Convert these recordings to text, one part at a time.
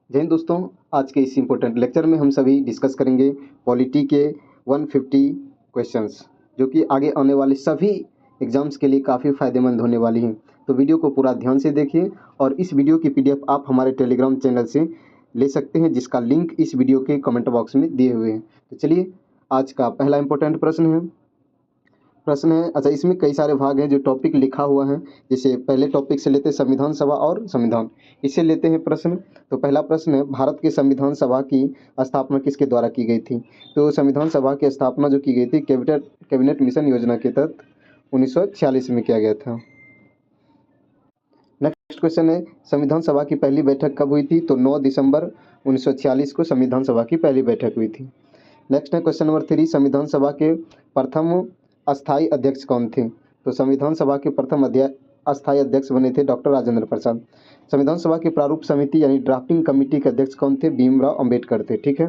जय हिंद दोस्तों। आज के इस इम्पोर्टेंट लेक्चर में हम सभी डिस्कस करेंगे पॉलिटी के 150 क्वेश्चंस, जो कि आगे आने वाले सभी एग्जाम्स के लिए काफ़ी फ़ायदेमंद होने वाली हैं। तो वीडियो को पूरा ध्यान से देखिए और इस वीडियो की पीडीएफ आप हमारे टेलीग्राम चैनल से ले सकते हैं, जिसका लिंक इस वीडियो के कमेंट बॉक्स में दिए हुए हैं। तो चलिए, आज का पहला इम्पोर्टेंट प्रश्न है। अच्छा, इसमें कई सारे भाग हैं जो टॉपिक लिखा हुआ है। जैसे पहले टॉपिक से लेते हैं संविधान सभा और संविधान, इससे लेते हैं प्रश्न। तो पहला प्रश्न है, भारत के संविधान सभा की स्थापना किसके द्वारा की गई थी? तो संविधान सभा की स्थापना जो की गई थी कैबिनेट मिशन योजना के तहत 1946 में किया गया था। नेक्स्ट क्वेश्चन है, संविधान सभा की पहली बैठक कब हुई थी? तो 9 दिसंबर 1946 को संविधान सभा की पहली बैठक हुई थी। नेक्स्ट है क्वेश्चन नंबर 3, संविधान सभा के प्रथम अस्थायी अध्यक्ष कौन थे? तो संविधान सभा के प्रथम अस्थायी अध्यक्ष बने थे डॉक्टर राजेंद्र प्रसाद। संविधान सभा की प्रारूप समिति यानी ड्राफ्टिंग कमेटी के अध्यक्ष कौन थे? भीमराव अंबेडकर थे। ठीक है।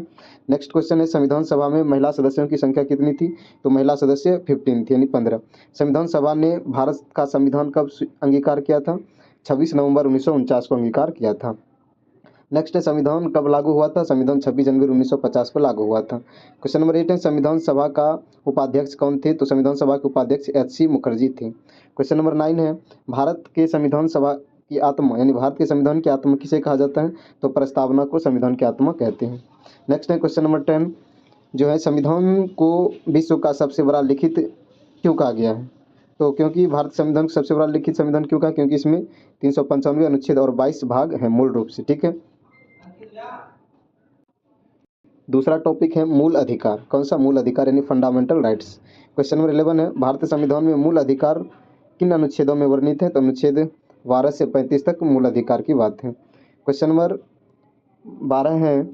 नेक्स्ट क्वेश्चन है, संविधान सभा में महिला सदस्यों की संख्या कितनी थी? तो महिला सदस्य 15 थी, यानी 15। संविधान सभा ने भारत का संविधान कब अंगीकार किया था? 26 नवंबर 1949 को अंगीकार किया था। नेक्स्ट है, संविधान कब लागू हुआ था? संविधान 26 जनवरी 1950 को लागू हुआ था। क्वेश्चन नंबर 8 है, संविधान सभा का उपाध्यक्ष कौन थे? तो संविधान सभा के उपाध्यक्ष एच.सी. मुखर्जी थे। क्वेश्चन नंबर 9 है, भारत के संविधान सभा की आत्मा यानी भारत के संविधान की आत्मा किसे कहा जाता है? तो प्रस्तावना को संविधान की आत्मा कहते हैं। नेक्स्ट है क्वेश्चन नंबर 10, जो है संविधान को विश्व का सबसे बड़ा लिखित क्यों कहा गया है? तो क्योंकि भारत संविधान को सबसे बड़ा लिखित संविधान क्यों कहा? क्योंकि इसमें 395 अनुच्छेद और 22 भाग हैं मूल रूप से। ठीक है। दूसरा टॉपिक है मूल अधिकार। कौन सा? मूल अधिकार यानी फंडामेंटल राइट्स। क्वेश्चन नंबर 11 है, भारतीय संविधान में मूल अधिकार किन अनुच्छेदों में वर्णित है? तो अनुच्छेद 12 से 35 तक मूल अधिकार की बात है। क्वेश्चन नंबर 12 है,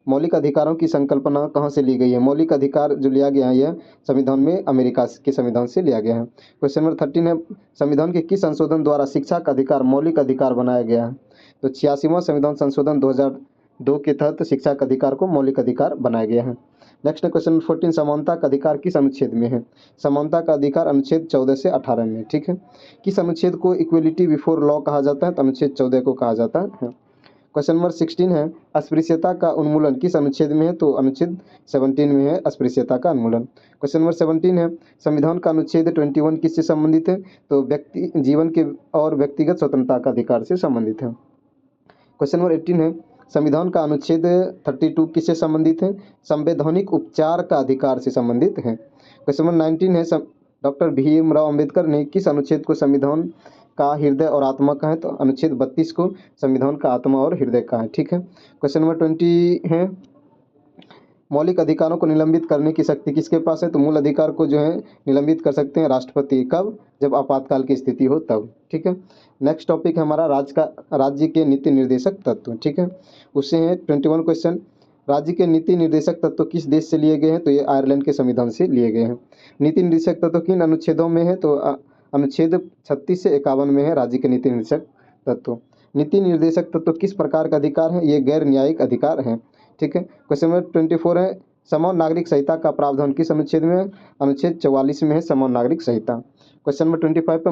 मौलिक अधिकारों की संकल्पना कहाँ से ली गई है? मौलिक अधिकार जो लिया गया है यह संविधान में अमेरिका के संविधान से लिया गया है। क्वेश्चन नंबर 13 है, संविधान के किस संशोधन द्वारा शिक्षा का अधिकार मौलिक अधिकार बनाया गया है? तो 86वां संविधान संशोधन 2002 के तहत शिक्षा का अधिकार को मौलिक अधिकार बनाया गया है। नेक्स्ट क्वेश्चन नंबर 14, समानता का अधिकार किस अनुच्छेद में है? समानता का अधिकार अनुच्छेद 14 से 18 में। ठीक है। किस अनुच्छेद को इक्वलिटी बिफोर लॉ कहा जाता है? तो अनुच्छेद 14 को कहा जाता है। क्वेश्चन नंबर 16 है, अस्पृश्यता का उन्मूलन किस अनुच्छेद में है? तो अनुच्छेद 17 में है अस्पृश्यता का उन्मूलन। क्वेश्चन नंबर 17 है, संविधान का अनुच्छेद 21 किससे संबंधित है? तो व्यक्ति जीवन के और व्यक्तिगत स्वतंत्रता का अधिकार से संबंधित है। क्वेश्चन नंबर 18 है, संविधान का अनुच्छेद 32 किससे संबंधित है? संवैधानिक उपचार का अधिकार से संबंधित है। क्वेश्चन नंबर 19 है, डॉक्टर भीमराव अंबेडकर ने किस अनुच्छेद को संविधान का हृदय और आत्मा का है? तो अनुच्छेद 32 को संविधान का आत्मा और हृदय का है। ठीक है। क्वेश्चन नंबर 20 है, मौलिक अधिकारों को निलंबित करने की शक्ति किसके पास है? तो मूल अधिकार को जो है निलंबित कर सकते हैं राष्ट्रपति। कब? जब आपातकाल की स्थिति हो तब। ठीक है। नेक्स्ट टॉपिक है हमारा राज्य के नीति निर्देशक तत्व। ठीक है। उससे है 21 क्वेश्चन, राज्य के नीति निर्देशक तत्व किस देश से लिए गए हैं? तो ये आयरलैंड के संविधान से लिए गए हैं। नीति निर्देशक तत्व किन अनुच्छेदों में है? तो अनुच्छेद 36 से 51 में है राज्य के नीति निर्देशक तत्व। नीति निर्देशक तत्व किस प्रकार का अधिकार है? ये गैर न्यायिक अधिकार है। ठीक है। क्वेश्चन नंबर 24 है, समान नागरिक संहिता का प्रावधान किस अनुच्छेद में है? अनुच्छेद 44 में है समान नागरिक संहिता। क्वेश्चन नंबर 25 पर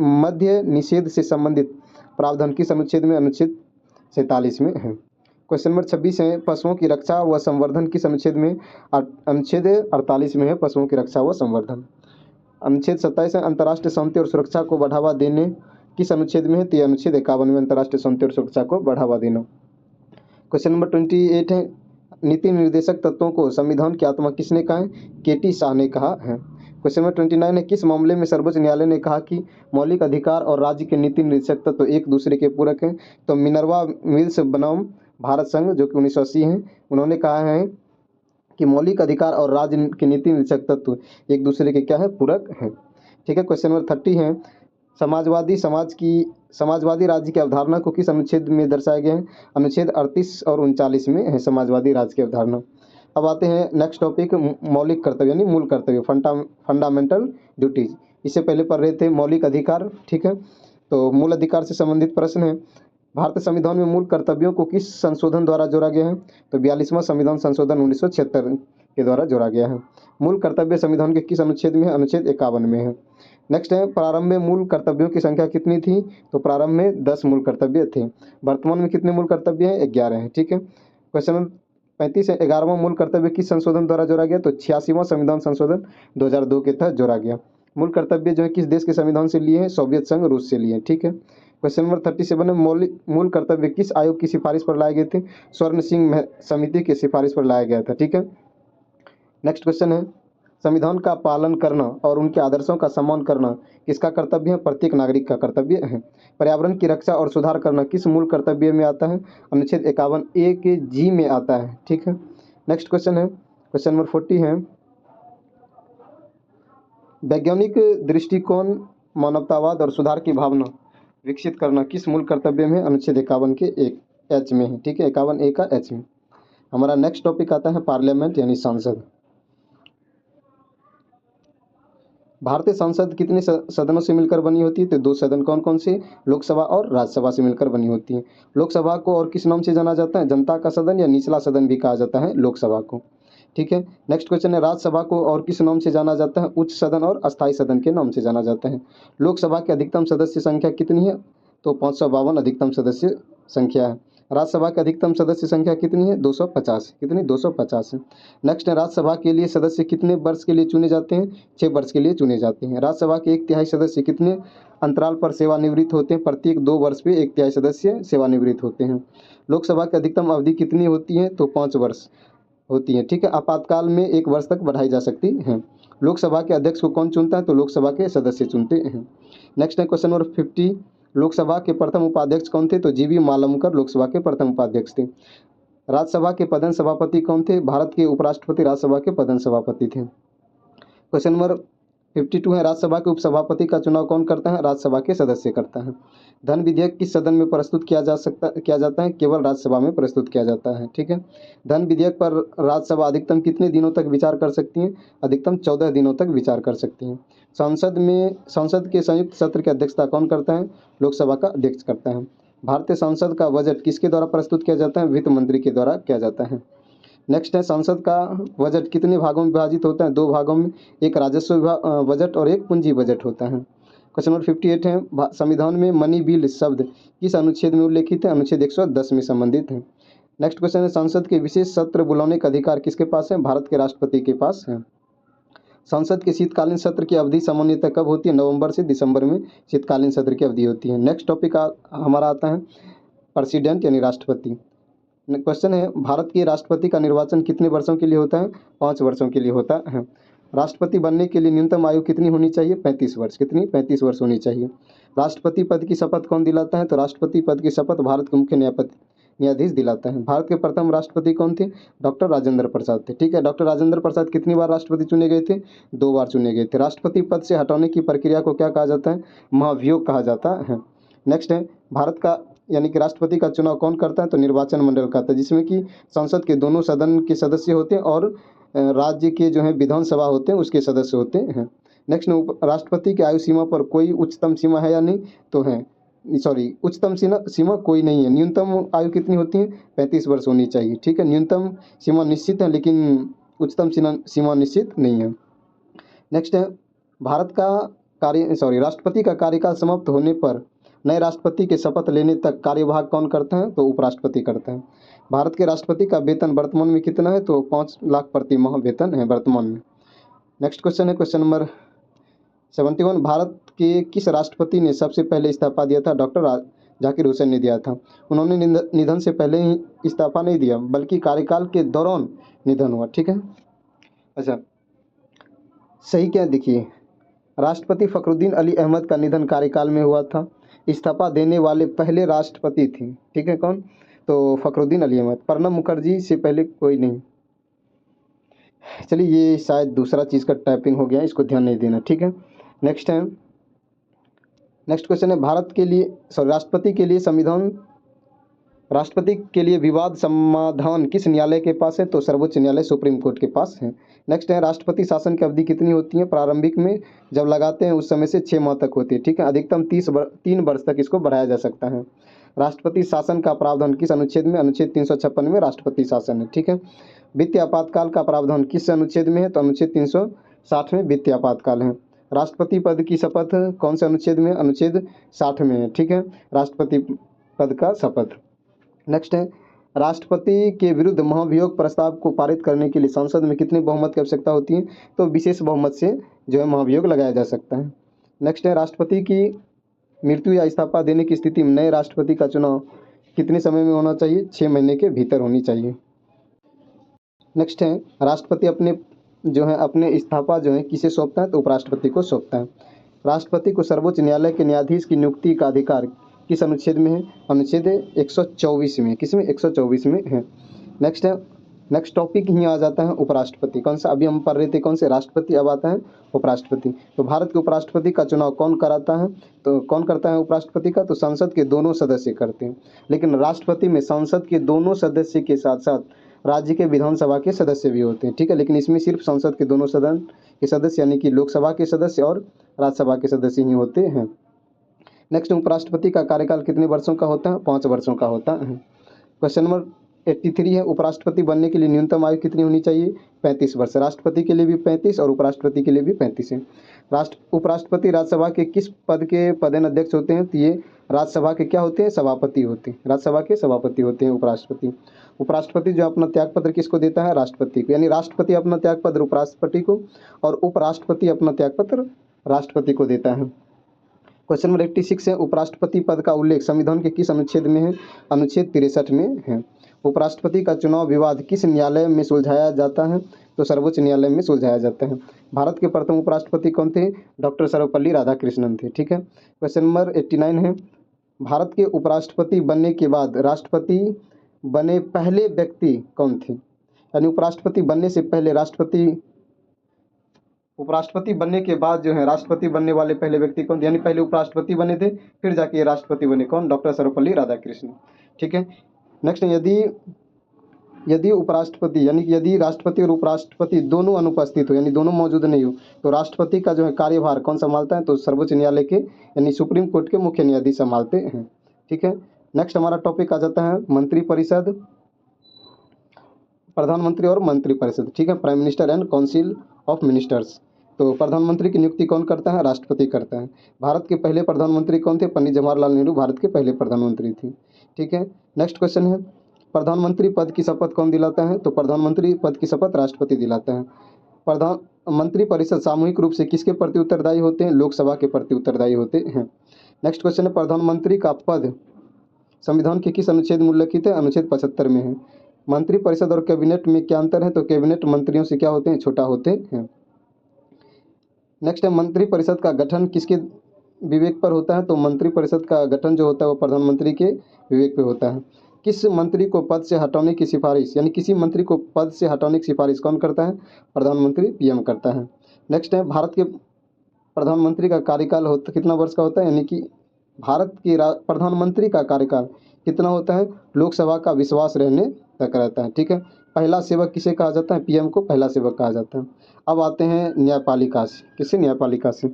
मद्य निषेध से संबंधित प्रावधान किस अनुच्छेद में? अनुच्छेद 47 में है। क्वेश्चन नंबर 26 है, पशुओं की रक्षा व संवर्धन किस अनुच्छेद में? अनुच्छेद 48 में है पशुओं की रक्षा व संवर्धन। अनुच्छेद 27 है, अंतर्राष्ट्रीय शांति और सुरक्षा को बढ़ावा देने किस अनुच्छेद में है? तो अनुच्छेद 51 में अंतर्राष्ट्रीय शांति और सुरक्षा को बढ़ावा देना। क्वेश्चन नंबर 28 है, नीति निर्देशक तत्वों को संविधान की आत्मा किसने कहा है? के.टी. शाह ने कहा है। क्वेश्चन नंबर 29 है, किस मामले में सर्वोच्च न्यायालय ने कहा कि मौलिक अधिकार और राज्य के नीति निर्देशक तत्व एक दूसरे के पूरक हैं? तो मिनर्वा मिल्स बनाम भारत संघ जो कि 1980 हैं, उन्होंने कहा है कि मौलिक अधिकार और राज्य के नीति निर्देशक तत्व एक दूसरे के क्या है? पूरक हैं। ठीक है। क्वेश्चन नंबर 30 है, समाजवादी राज्य की अवधारणा को किस अनुच्छेद में दर्शाया गया है? अनुच्छेद 38 और 39 में है समाजवादी राज्य की अवधारणा। अब आते हैं नेक्स्ट टॉपिक, मौलिक कर्तव्य यानी मूल कर्तव्य, फंडामेंटल ड्यूटीज। इससे पहले पढ़ रहे थे मौलिक अधिकार। ठीक है। तो मूल अधिकार से संबंधित प्रश्न है, भारतीय संविधान में मूल कर्तव्यों को किस संशोधन द्वारा जोड़ा गया है? तो 42वां संविधान संशोधन 1976 के द्वारा जोड़ा गया है। मूल कर्तव्य संविधान के किस अनुच्छेद में है? अनुच्छेद 51 में है। नेक्स्ट है प्रारंभ में मूल कर्तव्यों की संख्या कितनी थी, तो प्रारंभ में 10 मूल कर्तव्य थे। वर्तमान में कितने मूल कर्तव्य हैं, 11 हैं। ठीक है, क्वेश्चन नंबर 35 है 11वां मूल कर्तव्य किस संशोधन द्वारा जोड़ा गया, तो 86वां संविधान संशोधन 2002 के तहत जोड़ा गया। मूल कर्तव्य जो है किस देश के संविधान से लिए हैं, सोवियत संघ रूस से लिए हैं। ठीक है, क्वेश्चन नंबर 37 है मूल कर्तव्य किस आयोग की सिफारिश पर लाए गए थे, स्वर्ण सिंह समिति की सिफारिश पर लाया गया था। ठीक है, नेक्स्ट क्वेश्चन है संविधान का पालन करना और उनके आदर्शों का सम्मान करना किसका कर्तव्य है, प्रत्येक नागरिक का कर्तव्य है। पर्यावरण की रक्षा और सुधार करना किस मूल कर्तव्य में आता है, अनुच्छेद 51A के जी में आता है। ठीक है, नेक्स्ट क्वेश्चन है क्वेश्चन नंबर 40 है वैज्ञानिक दृष्टिकोण मानवतावाद और सुधार की भावना विकसित करना किस मूल कर्तव्य में, अनुच्छेद 51 के 1H में है। ठीक है, 51A का H में। हमारा नेक्स्ट टॉपिक आता है पार्लियामेंट यानी संसद। भारतीय संसद कितने सदनों से मिलकर बनी होती है, तो 2 सदन कौन कौन से, लोकसभा और राज्यसभा से मिलकर बनी होती है। लोकसभा को और किस नाम से जाना जाता है, जनता का सदन या निचला सदन भी कहा जाता है लोकसभा को। ठीक है, नेक्स्ट क्वेश्चन है राज्यसभा को और किस नाम से जाना जाता है, उच्च सदन और अस्थायी सदन के नाम से जाना जाता है। लोकसभा की अधिकतम सदस्य संख्या कितनी है, तो 552 अधिकतम सदस्य संख्या है। राज्यसभा की अधिकतम सदस्य संख्या कितनी है, 250। कितनी, 250 है। नेक्स्ट है राज्यसभा के लिए सदस्य कितने वर्ष के लिए चुने जाते हैं, 6 वर्ष के लिए चुने जाते हैं। राज्यसभा के 1/3 सदस्य कितने अंतराल पर सेवानिवृत्त होते हैं, प्रत्येक 2 वर्ष पे 1/3 सदस्य सेवानिवृत्त होते हैं। लोकसभा की अधिकतम अवधि कितनी होती है, तो 5 वर्ष होती है। ठीक है, आपातकाल में 1 वर्ष तक बढ़ाई जा सकती है। लोकसभा के अध्यक्ष को कौन चुनता है, तो लोकसभा के सदस्य चुनते हैं। नेक्स्ट है क्वेश्चन नंबर 50 लोकसभा के प्रथम उपाध्यक्ष कौन थे, तो जीवी मालवकर लोकसभा के प्रथम उपाध्यक्ष थे। राज्यसभा के प्रधान सभापति कौन थे, भारत के उपराष्ट्रपति राज्यसभा के प्रधान सभापति थे। क्वेश्चन नंबर 52 है राज्यसभा के उपसभापति का चुनाव कौन करता है, राज्यसभा के सदस्य करता है। धन विधेयक किस सदन में प्रस्तुत किया जाता है, केवल राज्यसभा में प्रस्तुत किया जाता है। ठीक है, धन विधेयक पर राज्यसभा अधिकतम कितने दिनों तक विचार कर सकती है, अधिकतम 14 दिनों तक विचार कर सकती है। संसद के संयुक्त सत्र की अध्यक्षता कौन करता है, लोकसभा का अध्यक्ष करता है। भारतीय संसद का बजट किसके द्वारा प्रस्तुत किया जाता है, वित्त मंत्री के द्वारा किया जाता है। नेक्स्ट है संसद का बजट कितने भागों में विभाजित होता है, 2 भागों में, एक राजस्व बजट और एक पूंजी बजट होता है। क्वेश्चन नंबर 58 है संविधान में मनी बिल शब्द किस अनुच्छेद में उल्लेखित है, अनुच्छेद 110 में संबंधित है। नेक्स्ट क्वेश्चन है संसद के विशेष सत्र बुलाने का अधिकार किसके पास है, भारत के राष्ट्रपति के पास है। संसद के शीतकालीन सत्र की अवधि सामान्यतः कब होती है, नवंबर से दिसंबर में शीतकालीन सत्र की अवधि होती है। नेक्स्ट टॉपिक हमारा आता है प्रेसिडेंट यानी राष्ट्रपति। क्वेश्चन है भारत के राष्ट्रपति का निर्वाचन कितने वर्षों के लिए होता है, 5 वर्षों के लिए होता है। राष्ट्रपति बनने के लिए न्यूनतम आयु कितनी होनी चाहिए, 35 वर्ष। कितनी, 35 वर्ष होनी चाहिए। राष्ट्रपति पद की शपथ कौन दिलाता है, तो राष्ट्रपति पद की शपथ भारत के मुख्य न्यायाधीश दिलाता है। भारत के प्रथम राष्ट्रपति कौन थे, डॉक्टर राजेंद्र प्रसाद थे। ठीक है, डॉक्टर राजेंद्र प्रसाद कितनी बार राष्ट्रपति चुने गए थे, 2 बार चुने गए थे। राष्ट्रपति पद से हटाने की प्रक्रिया को क्या कहा जाता है, महाभियोग कहा जाता है। नेक्स्ट है भारत का यानी कि राष्ट्रपति का चुनाव कौन करता है, तो निर्वाचन मंडल करता है, जिसमें कि संसद के दोनों सदन के सदस्य होते हैं और राज्य के जो है विधानसभा होते हैं उसके सदस्य होते हैं। नेक्स्ट राष्ट्रपति की आयु सीमा पर कोई उच्चतम सीमा है या नहीं, तो है, सॉरी उच्चतम सीमा कोई नहीं है। न्यूनतम आयु कितनी होती है, 35 वर्ष होनी चाहिए। ठीक है, न्यूनतम सीमा निश्चित है लेकिन उच्चतम सीमा निश्चित नहीं है। नेक्स्ट है भारत का राष्ट्रपति का कार्यकाल समाप्त होने पर नए राष्ट्रपति के शपथ लेने तक कार्यभार कौन करता है, तो उपराष्ट्रपति करता है। भारत के राष्ट्रपति का वेतन वर्तमान में कितना है, तो 5 लाख प्रति माह वेतन है वर्तमान में। नेक्स्ट क्वेश्चन है क्वेश्चन नंबर 71 भारत के किस राष्ट्रपति ने सबसे पहले इस्तीफा दिया था, डॉक्टर जाकिर हुसैन ने दिया था। उन्होंने निधन से पहले ही इस्तीफा नहीं दिया बल्कि कार्यकाल के दौरान निधन हुआ। ठीक है, अच्छा सही क्या, देखिए राष्ट्रपति फखरुद्दीन अली अहमद का निधन कार्यकाल में हुआ था। इस्तीफा देने वाले पहले राष्ट्रपति थे, ठीक है, कौन, तो फखरुद्दीन अली अहमद। प्रणब मुखर्जी से पहले कोई नहीं। चलिए ये शायद दूसरा चीज़ का टाइपिंग हो गया, इसको ध्यान नहीं देना। ठीक है, नेक्स्ट है नेक्स्ट क्वेश्चन है भारत के लिए राष्ट्रपति के लिए विवाद समाधान किस न्यायालय के पास है, तो सर्वोच्च न्यायालय सुप्रीम कोर्ट के पास है। नेक्स्ट है राष्ट्रपति शासन की अवधि कितनी होती है, प्रारंभिक में जब लगाते हैं उस समय से 6 माह तक होती है। ठीक है, अधिकतम 3 वर्ष तक इसको बढ़ाया जा सकता है। राष्ट्रपति शासन का प्रावधान किस अनुच्छेद में, अनुच्छेद 356 में राष्ट्रपति शासन है। ठीक है, वित्तीय आपातकाल का प्रावधान किस अनुच्छेद में है, तो अनुच्छेद 360 में वित्तीय आपातकाल है। राष्ट्रपति पद की शपथ कौन से अनुच्छेद में? अनुच्छेद 60 में है, ठीक है, राष्ट्रपति पद का शपथ। नेक्स्ट है, राष्ट्रपति के विरुद्ध महाभियोग प्रस्ताव को पारित करने के लिए संसद में कितने बहुमत की आवश्यकता होती है? तो विशेष बहुमत से जो है महाभियोग लगाया जा सकता है। नेक्स्ट है, राष्ट्रपति की मृत्यु या इस्तीफा देने की स्थिति में नए राष्ट्रपति का चुनाव कितने समय में होना चाहिए? 6 महीने के भीतर होनी चाहिए। नेक्स्ट है, राष्ट्रपति अपने इस्तीफा जो है किसे सौंपता है? तो उपराष्ट्रपति को सौंपता है। राष्ट्रपति को सर्वोच्च न्यायालय के न्यायाधीश की नियुक्ति का अधिकार किस अनुच्छेद में है? अनुच्छेद 124 में। किसमें? 124 में है। नेक्स्ट टॉपिक ही आ जाता है उपराष्ट्रपति। कौन सा? अभी हम पढ़ रहे थे कौन से? राष्ट्रपति, अब आता है उपराष्ट्रपति। तो भारत के उपराष्ट्रपति का चुनाव कौन कराता है? तो कौन करता है उपराष्ट्रपति का? तो संसद के दोनों सदस्य करते हैं। लेकिन राष्ट्रपति में संसद के दोनों सदस्य के साथ साथ राज्य के विधानसभा के सदस्य भी होते हैं, ठीक है, लेकिन इसमें सिर्फ संसद के दोनों सदन के सदस्य यानी कि लोकसभा के सदस्य और राज्यसभा के सदस्य ही होते हैं। नेक्स्ट, उपराष्ट्रपति का कार्यकाल कितने वर्षों का होता है? 5 वर्षों का होता है। क्वेश्चन नंबर 83 है, उपराष्ट्रपति बनने के लिए न्यूनतम आयु कितनी होनी चाहिए? 35 वर्ष। राष्ट्रपति के लिए भी 35 और उपराष्ट्रपति के लिए भी 35 है। उपराष्ट्रपति राज्यसभा के किस पद के पदेनाध्यक्ष होते हैं? तो ये राज्यसभा के क्या होते हैं? सभापति होते हैं। राज्यसभा के सभापति होते हैं उपराष्ट्रपति। उपराष्ट्रपति जो अपना त्यागपत्र किसको देता है? राष्ट्रपति को, यानी राष्ट्रपति अपना त्यागपत्र उपराष्ट्रपति को और उपराष्ट्रपति अपना त्यागपत्र राष्ट्रपति को देता है। क्वेश्चन नंबर 86 है, उपराष्ट्रपति पद का उल्लेख संविधान के किस अनुच्छेद में है? अनुच्छेद 63 में है। उपराष्ट्रपति का चुनाव विवाद किस न्यायालय में सुलझाया जाता है? तो सर्वोच्च न्यायालय में सुलझाया जाता है। भारत के प्रथम उपराष्ट्रपति कौन थे? डॉक्टर सर्वपल्ली राधाकृष्णन थे, ठीक है। क्वेश्चन नंबर 89 है, भारत के उपराष्ट्रपति बनने के बाद राष्ट्रपति बने पहले व्यक्ति कौन थे? यानी उपराष्ट्रपति बनने से पहले उपराष्ट्रपति बनने के बाद जो है राष्ट्रपति बनने वाले पहले व्यक्ति कौन थे? यानी पहले उपराष्ट्रपति बने थे, फिर जाके ये राष्ट्रपति बने। कौन? डॉक्टर सर्वपल्ली राधाकृष्णन, ठीक है। नेक्स्ट, यदि उपराष्ट्रपति यानी कि यदि राष्ट्रपति और उपराष्ट्रपति दोनों अनुपस्थित हो यानी दोनों मौजूद नहीं हो तो राष्ट्रपति का जो है कार्यभार कौन संभालता है? तो सर्वोच्च न्यायालय के यानी सुप्रीम कोर्ट के मुख्य न्यायाधीश संभालते हैं, ठीक है। नेक्स्ट हमारा टॉपिक आ जाता है मंत्रिपरिषद, प्रधानमंत्री और मंत्रिपरिषद, ठीक है, prime minister and council of ministers. तो प्रधानमंत्री की नियुक्ति कौन करता है? राष्ट्रपति करता है। भारत के पहले प्रधानमंत्री कौन थे? पंडित जवाहरलाल नेहरू भारत के पहले प्रधानमंत्री थे, ठीक है। नेक्स्ट क्वेश्चन है, प्रधानमंत्री पद की शपथ कौन दिलाता है? तो प्रधानमंत्री पद की शपथ राष्ट्रपति दिलाता है। प्रधानमंत्री परिषद सामूहिक रूप से किसके प्रति उत्तरदायी होते हैं? लोकसभा के प्रति उत्तरदायी होते हैं। नेक्स्ट क्वेश्चन है, प्रधानमंत्री का पद संविधान के किस अनुच्छेद में उल्लिखित है? अनुच्छेद 75 में है। मंत्रिपरिषद और कैबिनेट में क्या अंतर है? तो कैबिनेट मंत्रियों से क्या होते हैं? छोटा होते हैं। नेक्स्ट है, मंत्रिपरिषद का गठन किसके विवेक पर होता है? तो मंत्रिपरिषद का गठन जो होता है वो प्रधानमंत्री के विवेक पर होता है। किस मंत्री को पद से हटाने की सिफारिश यानी किसी मंत्री को पद से हटाने की सिफारिश कौन करता है? प्रधानमंत्री, पीएम करता है। नेक्स्ट है, भारत के प्रधानमंत्री का कार्यकाल कितना वर्ष का होता है? यानी कि भारत के प्रधानमंत्री का कार्यकाल कितना होता है? लोकसभा का विश्वास रहने तक रहता है, ठीक है। पहला सेवक किसे कहा जाता है? पीएम को पहला सेवक कहा जाता है। अब आते हैं न्यायपालिका से। किससे? न्यायपालिका से।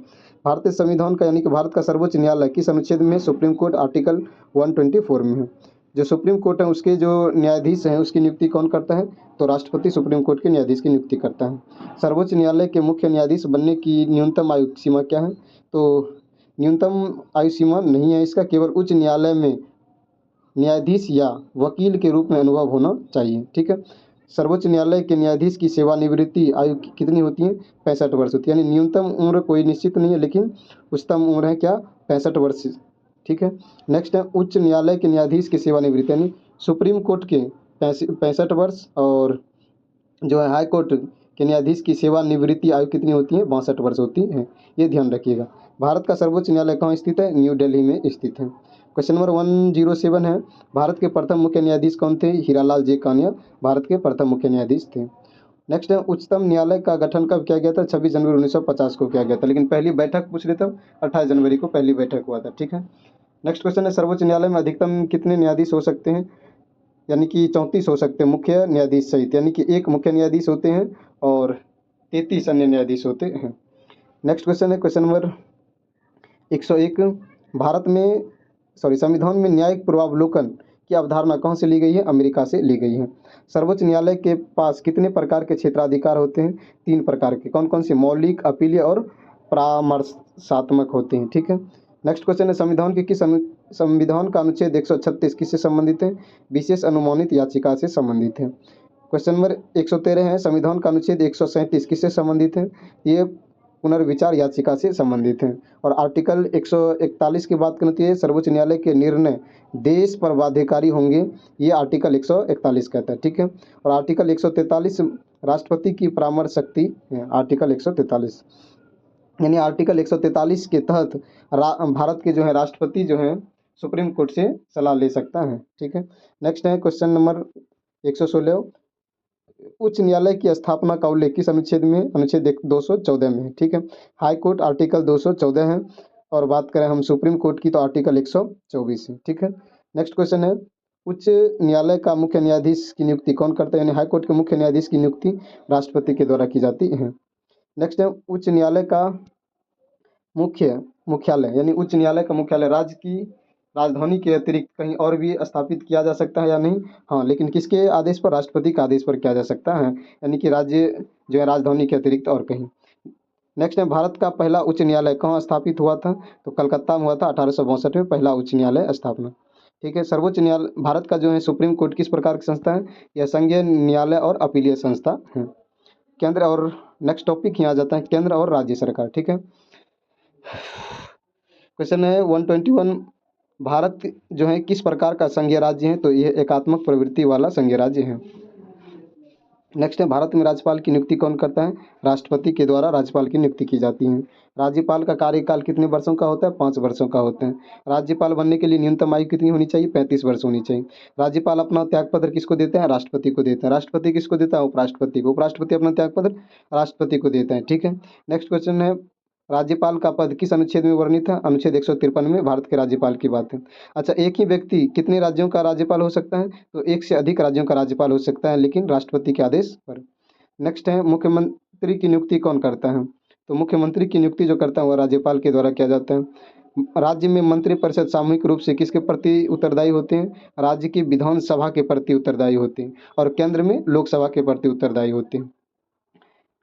भारतीय संविधान का यानी कि भारत का सर्वोच्च न्यायालय किस अनुच्छेद में है? सुप्रीम कोर्ट आर्टिकल 124 में है। जो सुप्रीम कोर्ट है उसके जो न्यायाधीश हैं उसकी नियुक्ति कौन करता है? तो राष्ट्रपति सुप्रीम कोर्ट के न्यायाधीश की नियुक्ति करता है। सर्वोच्च न्यायालय के मुख्य न्यायाधीश बनने की न्यूनतम आयु सीमा क्या है? तो न्यूनतम आयु सीमा नहीं है इसका, केवल उच्च न्यायालय में न्यायाधीश या वकील के रूप में अनुभव होना चाहिए, ठीक है। सर्वोच्च न्यायालय के न्यायाधीश की सेवानिवृत्ति आयु कितनी होती है? 65 वर्ष होती है। यानी न्यूनतम उम्र कोई निश्चित नहीं है लेकिन उच्चतम उम्र है क्या? 65 वर्ष, ठीक है। नेक्स्ट है, उच्च न्यायालय के न्यायाधीश की सेवानिवृत्ति यानी सुप्रीम कोर्ट के 65 वर्ष और जो है हाई कोर्ट के न्यायाधीश की सेवानिवृत्ति आयु कितनी होती है? 62 वर्ष होती है, ये ध्यान रखिएगा। भारत का सर्वोच्च न्यायालय कहाँ स्थित है? न्यू दिल्ली में स्थित है। क्वेश्चन नंबर 107 है, भारत के प्रथम मुख्य न्यायाधीश कौन थे? हीरालाल जे कानिया भारत के प्रथम मुख्य न्यायाधीश थे। नेक्स्ट है, उच्चतम न्यायालय का गठन कब किया गया था? 26 जनवरी 1950 को किया गया था, लेकिन पहली बैठक पूछ लेता हूँ 28 जनवरी को पहली बैठक हुआ था, ठीक है। नेक्स्ट क्वेश्चन है, सर्वोच्च न्यायालय में अधिकतम कितने न्यायाधीश हो सकते हैं? यानी कि 34 हो सकते हैं मुख्य न्यायाधीश सहित, यानी कि एक मुख्य न्यायाधीश होते हैं और 33 अन्य न्यायाधीश होते हैं। नेक्स्ट क्वेश्चन है, क्वेश्चन नंबर 101, संविधान में न्यायिक पूर्वावलोकन की अवधारणा कहाँ से ली गई है? अमेरिका से ली गई है। सर्वोच्च न्यायालय के पास कितने प्रकार के क्षेत्राधिकार होते हैं? 3 प्रकार के। कौन कौन से? मौलिक, अपीलीय और परामर्शात्मक होते हैं। ठीक है। नेक्स्ट क्वेश्चन है, संविधान का अनुच्छेद 136 किससे संबंधित है? विशेष अनुमोदित याचिका से संबंधित है। क्वेश्चन नंबर 113 है, संविधान का अनुच्छेद 137 किससे संबंधित है? ये पुनर्विचार याचिका से संबंधित है। और आर्टिकल 141 की बात करती है, सर्वोच्च न्यायालय के निर्णय देश पर बाध्यकारी होंगे, ये आर्टिकल 141 कहता है। ठीक है। और आर्टिकल 143 राष्ट्रपति की परामर्श शक्ति है, आर्टिकल 143, यानी आर्टिकल 143 के तहत भारत के जो है राष्ट्रपति जो है सुप्रीम कोर्ट से सलाह ले सकता है। ठीक है। नेक्स्ट है क्वेश्चन नंबर 116, उच्च न्यायालय की स्थापना का उल्लेख किस अनुच्छेद में? अनुच्छेद 214 में है। ठीक है। हाई कोर्ट आर्टिकल 214 है, और बात करें हम सुप्रीम कोर्ट की तो आर्टिकल 124 है। ठीक है। नेक्स्ट क्वेश्चन है, उच्च न्यायालय का मुख्य न्यायाधीश की नियुक्ति कौन करता है? यानी हाई कोर्ट के मुख्य न्यायाधीश की नियुक्ति राष्ट्रपति के द्वारा की जाती है। नेक्स्ट है, उच्च न्यायालय का मुख्यालय, यानी उच्च न्यायालय का मुख्यालय राज्य की राजधानी के अतिरिक्त कहीं और भी स्थापित किया जा सकता है या नहीं? हाँ, लेकिन किसके आदेश पर? राष्ट्रपति के आदेश पर किया जा सकता है, यानी कि राज्य जो है राजधानी के अतिरिक्त और कहीं। नेक्स्ट है, भारत का पहला उच्च न्यायालय कहाँ स्थापित हुआ था? तो कलकत्ता में हुआ था 1862 में पहला उच्च न्यायालय स्थापना। ठीक है। सर्वोच्च न्यायालय भारत का जो है सुप्रीम कोर्ट किस प्रकार की संस्था है? यह संघीय न्यायालय और अपीलीय संस्था है। केंद्र और नेक्स्ट टॉपिक यहाँ आ जाता है, केंद्र और राज्य सरकार। ठीक है। क्वेश्चन है 121, भारत जो है किस प्रकार का संघीय राज्य है? तो यह एकात्मक प्रवृत्ति वाला संघीय राज्य है। नेक्स्ट है, भारत में राज्यपाल की नियुक्ति कौन करता है? राष्ट्रपति के द्वारा राज्यपाल की नियुक्ति की जाती है। राज्यपाल का कार्यकाल कितने वर्षों का होता है? 5 वर्षों का होता है। राज्यपाल बनने के लिए न्यूनतम आयु कितनी होनी चाहिए? 35 वर्ष होनी चाहिए। राज्यपाल अपना त्यागपत्र किसको देते हैं? राष्ट्रपति को देते हैं। राष्ट्रपति किसको देता है? उपराष्ट्रपति को। उपराष्ट्रपति अपना त्यागपत्र राष्ट्रपति को देते हैं। ठीक है। नेक्स्ट क्वेश्चन है, राज्यपाल का पद किस अनुच्छेद में वर्णित है? अनुच्छेद 153 में भारत के राज्यपाल की बात है। अच्छा, एक ही व्यक्ति कितने राज्यों का राज्यपाल हो सकता है? तो एक से अधिक राज्यों का राज्यपाल हो सकता है, लेकिन राष्ट्रपति के आदेश पर। नेक्स्ट है, मुख्यमंत्री की नियुक्ति कौन करता है? तो मुख्यमंत्री की नियुक्ति जो करता है वह राज्यपाल के द्वारा किया जाता है। राज्य में मंत्रिपरिषद सामूहिक रूप से किसके प्रति उत्तरदायी होते हैं? राज्य की विधानसभा के प्रति उत्तरदायी होते हैं, और केंद्र में लोकसभा के प्रति उत्तरदायी होते हैं।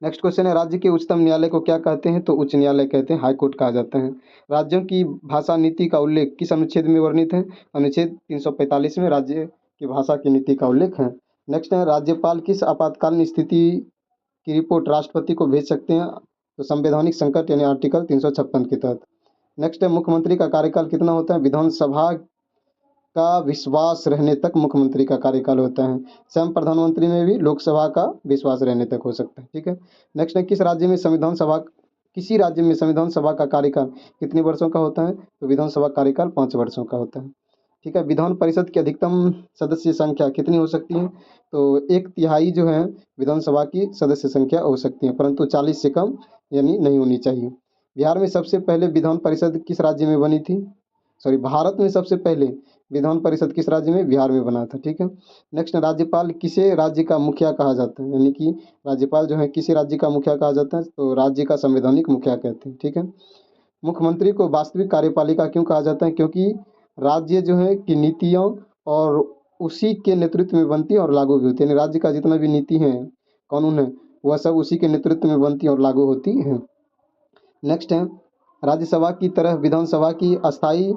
नेक्स्ट क्वेश्चन है, राज्य के उच्चतम न्यायालय को क्या कहते हैं? तो उच्च न्यायालय कहते हैं, हाई कोर्ट कहा जाता है। राज्यों की भाषा नीति का उल्लेख किस अनुच्छेद में वर्णित है? अनुच्छेद 345 में राज्य की भाषा की नीति का उल्लेख है। नेक्स्ट है, राज्यपाल किस आपातकालीन स्थिति की रिपोर्ट राष्ट्रपति को भेज सकते हैं? तो संवैधानिक संकट यानी आर्टिकल 356 के तहत। नेक्स्ट है, मुख्यमंत्री का कार्यकाल कितना होता है? विधानसभा का विश्वास रहने तक मुख्यमंत्री का कार्यकाल होता है। स्वयं प्रधानमंत्री में भी लोकसभा का विश्वास रहने तक हो सकता है। ठीक है। नेक्स्ट है, किसी राज्य में संविधान सभा का कार्यकाल कितने वर्षों का होता है? तो विधानसभा कार्यकाल 5 वर्षों का होता है। ठीक है। विधान परिषद की अधिकतम सदस्य संख्या कितनी हो सकती है? तो 1/3 जो है विधानसभा की सदस्य संख्या हो सकती है, परंतु 40 से कम यानी नहीं होनी चाहिए। बिहार में सबसे पहले विधान परिषद किस राज्य में बनी थी? सॉरी, भारत में सबसे पहले विधान परिषद किस राज्य में? बिहार में बना था। ठीक है। नेक्स्ट, राज्यपाल किसे राज्य का मुखिया कहा जाता है? यानी कि राज्यपाल जो है किसी राज्य का मुखिया कहा जाता है? तो राज्य का संवैधानिक मुखिया कहते हैं। ठीक है। मुख्यमंत्री को वास्तविक कार्यपालिका क्यों कहा जाता है? क्योंकि राज्य जो है कि नीतियों और उसी के नेतृत्व में बनती है और लागू भी होती है, यानी राज्य का जितना भी नीति है, कानून है, वह सब उसी के नेतृत्व में बनती है और लागू होती है। नेक्स्ट है, राज्यसभा की तरह विधानसभा की अस्थाई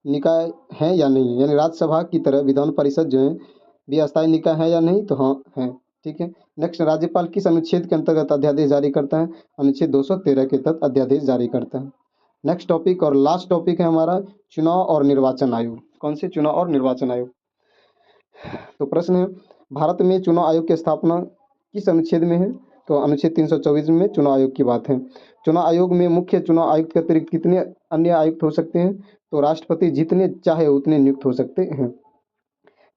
निकाय है या नहीं? यानी राज्यसभा की तरह विधान परिषद जो है भी अस्थाई निकाय है या नहीं? तो हाँ है। ठीक है। नेक्स्ट, राज्यपाल किस अनुच्छेद के अंतर्गत अध्यादेश जारी करता है? अनुच्छेद 213 के तहत अध्यादेश जारी करता है। नेक्स्ट टॉपिक और लास्ट टॉपिक है हमारा चुनाव और निर्वाचन आयोग। कौन से? चुनाव और निर्वाचन आयोग। तो प्रश्न है, भारत में चुनाव आयोग की स्थापना किस अनुच्छेद में है? तो अनुच्छेद 324 में चुनाव आयोग की बात है। चुनाव आयोग में मुख्य चुनाव आयुक्त के अतिरिक्त कितने अन्य आयुक्त हो सकते हैं? तो राष्ट्रपति जितने चाहे उतने नियुक्त हो सकते हैं।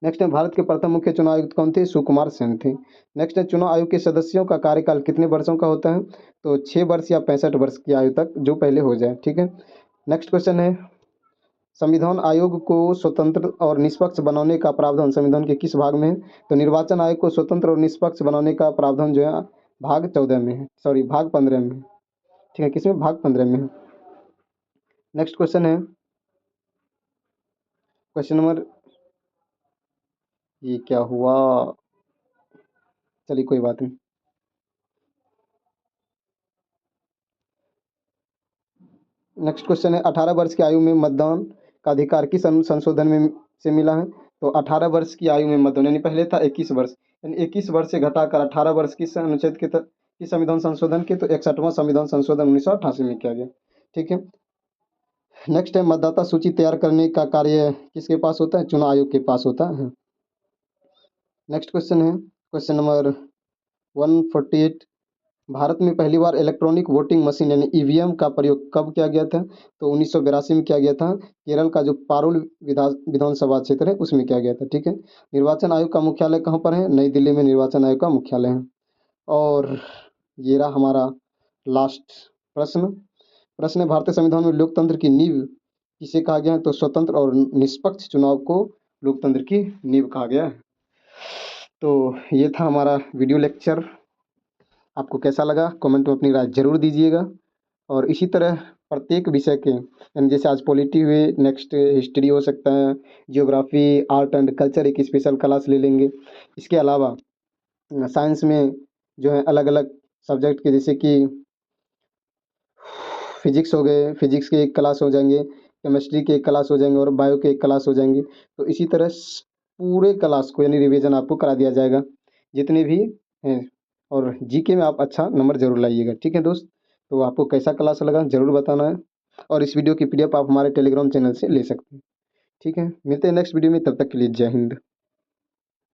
नेक्स्ट है, भारत के प्रथम मुख्य चुनाव आयुक्त कौन थे? सुकुमार सेन थे। नेक्स्ट है, चुनाव आयोग के सदस्यों का कार्यकाल कितने वर्षों का होता है? तो 6 वर्ष या 65 वर्ष की आयु तक, जो पहले हो जाए। ठीक है। नेक्स्ट क्वेश्चन है, संविधान आयोग को स्वतंत्र और निष्पक्ष बनाने का प्रावधान संविधान के किस भाग में है? तो निर्वाचन आयोग को स्वतंत्र और निष्पक्ष बनाने का प्रावधान जो है भाग 14 में है, सॉरी भाग 15 में है। ठीक है, किसमें? भाग 15 में है। नेक्स्ट क्वेश्चन है, क्वेश्चन नंबर, ये क्या हुआ, चलिए कोई बात नहीं। नेक्स्ट क्वेश्चन है 18 वर्ष की आयु में मतदान का अधिकार किस संशोधन में से मिला है? तो 18 वर्ष की आयु में मतदान, यानी पहले था 21 वर्ष, यानी 21 वर्ष से घटाकर 18 वर्ष किस अनुच्छेद के तहत, किस संविधान संशोधन के? तो 61वां संविधान संशोधन 1988 में किया गया। ठीक है। नेक्स्ट है मतदाता सूची तैयार करने का कार्य किसके पास होता है? चुनाव आयोग के पास होता है। नेक्स्ट क्वेश्चन है क्वेश्चन नंबर 148, भारत में पहली बार इलेक्ट्रॉनिक वोटिंग मशीन यानी ईवीएम का प्रयोग कब किया गया था? तो 1982 में किया गया था। केरल का जो पारुल विधानसभा क्षेत्र है उसमें किया गया था। ठीक है। निर्वाचन आयोग का मुख्यालय कहाँ पर है? नई दिल्ली में निर्वाचन आयोग का मुख्यालय है। और ये रहा हमारा लास्ट प्रश्न। प्रश्न है भारतीय संविधान में लोकतंत्र की नींव किसे कहा गया है? तो स्वतंत्र और निष्पक्ष चुनाव को लोकतंत्र की नींव कहा गया है। तो ये था हमारा वीडियो लेक्चर। आपको कैसा लगा कमेंट में अपनी राय जरूर दीजिएगा। और इसी तरह प्रत्येक विषय के, यानी जैसे आज पॉलिटी हुए, नेक्स्ट हिस्ट्री हो सकता है, जियोग्राफी, आर्ट एंड कल्चर एक स्पेशल क्लास ले लेंगे। इसके अलावा साइंस में जो है अलग अलग सब्जेक्ट के, जैसे कि फिजिक्स हो गए, फिजिक्स के एक क्लास हो जाएंगे, केमिस्ट्री के एक क्लास हो जाएंगे और बायो के एक क्लास हो जाएंगे। तो इसी तरह पूरे क्लास को यानी रिवीजन आपको करा दिया जाएगा जितने भी हैं। और जीके में आप अच्छा नंबर जरूर लाइएगा। ठीक है दोस्त। तो आपको कैसा क्लास लगा जरूर बताना है। और इस वीडियो की पीडीएफ आप हमारे टेलीग्राम चैनल से ले सकते हैं। ठीक है, मिलते हैं नेक्स्ट वीडियो में, तब तक के लिए जय हिंद।